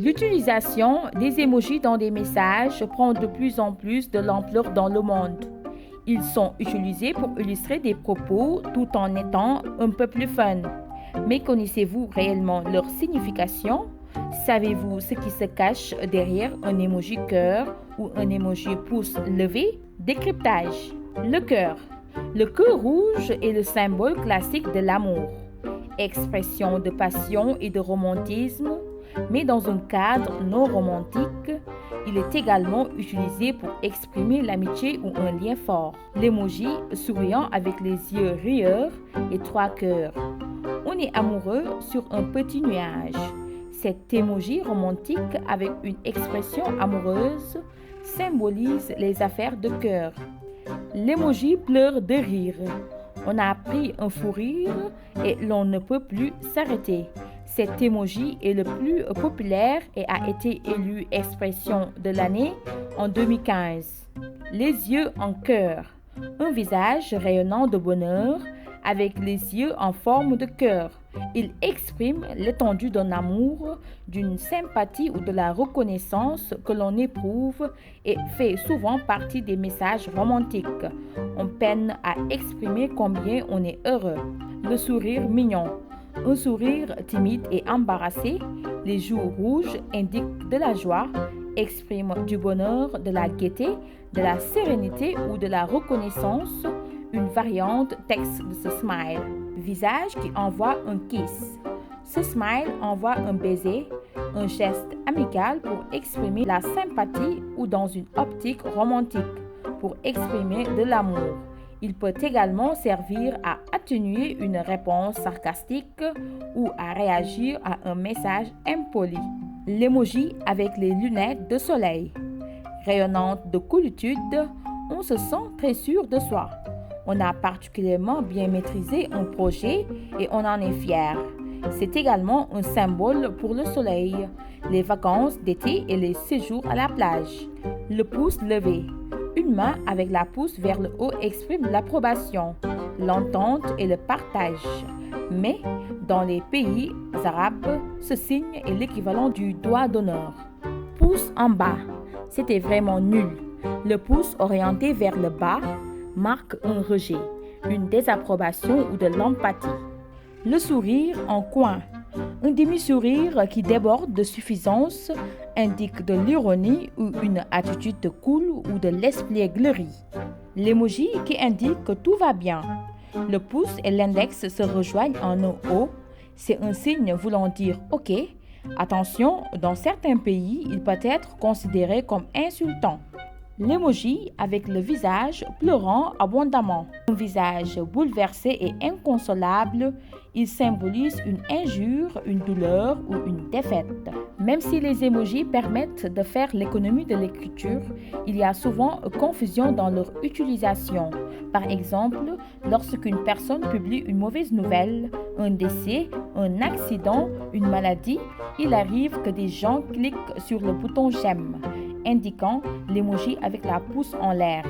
L'utilisation des emojis dans des messages prend de plus en plus de l'ampleur dans le monde. Ils sont utilisés pour illustrer des propos tout en étant un peu plus fun. Mais connaissez-vous réellement leur signification? Savez-vous ce qui se cache derrière un emoji cœur ou un emoji pouce levé? Décryptage. Le cœur. Le cœur rouge est le symbole classique de l'amour, expression de passion et de romantisme, mais dans un cadre non romantique. Il est également utilisé pour exprimer l'amitié ou un lien fort. L'emoji souriant avec les yeux rieurs et 3 cœurs. On est amoureux sur un petit nuage. Cet emoji romantique avec une expression amoureuse symbolise les affaires de cœur. L'emoji pleure de rire. On a pris un fou rire et l'on ne peut plus s'arrêter. Cet emoji est le plus populaire et a été élu expression de l'année en 2015. Les yeux en cœur. Un visage rayonnant de bonheur avec les yeux en forme de cœur. Il exprime l'étendue d'un amour, d'une sympathie ou de la reconnaissance que l'on éprouve et fait souvent partie des messages romantiques. On peine à exprimer combien on est heureux. Le sourire mignon. Un sourire timide et embarrassé, les joues rouges indiquent de la joie, expriment du bonheur, de la gaieté, de la sérénité ou de la reconnaissance, une variante texte de ce smile. Visage qui envoie un kiss. Ce smile envoie un baiser, un geste amical pour exprimer la sympathie ou dans une optique romantique, pour exprimer de l'amour. Il peut également servir à atténuer une réponse sarcastique ou à réagir à un message impoli. L'emoji avec les lunettes de soleil. Rayonnante de coolitude, on se sent très sûr de soi. On a particulièrement bien maîtrisé un projet et on en est fier. C'est également un symbole pour le soleil, les vacances d'été et les séjours à la plage. Le pouce levé. Une main avec la pouce vers le haut exprime l'approbation, l'entente et le partage. Mais dans les pays arabes, ce signe est l'équivalent du doigt d'honneur. Pouce en bas. C'était vraiment nul. Le pouce orienté vers le bas marque un rejet, une désapprobation ou de l'empathie. Le sourire en coin. Un demi-sourire qui déborde de suffisance indique de l'ironie ou une attitude de cool ou de l'espièglerie. L'emoji qui indique que tout va bien. Le pouce et l'index se rejoignent en un O. C'est un signe voulant dire OK. Attention, dans certains pays, il peut être considéré comme insultant. L'emoji avec le visage pleurant abondamment. Un visage bouleversé et inconsolable, il symbolise une injure, une douleur ou une défaite. Même si les emojis permettent de faire l'économie de l'écriture, il y a souvent confusion dans leur utilisation. Par exemple, lorsqu'une personne publie une mauvaise nouvelle, un décès, un accident, une maladie, il arrive que des gens cliquent sur le bouton j'aime, indiquant l'emoji avec la pouce en l'air,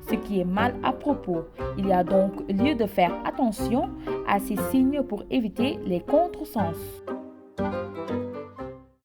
ce qui est mal à propos. Il y a donc lieu de faire attention à ces signes pour éviter les contresens.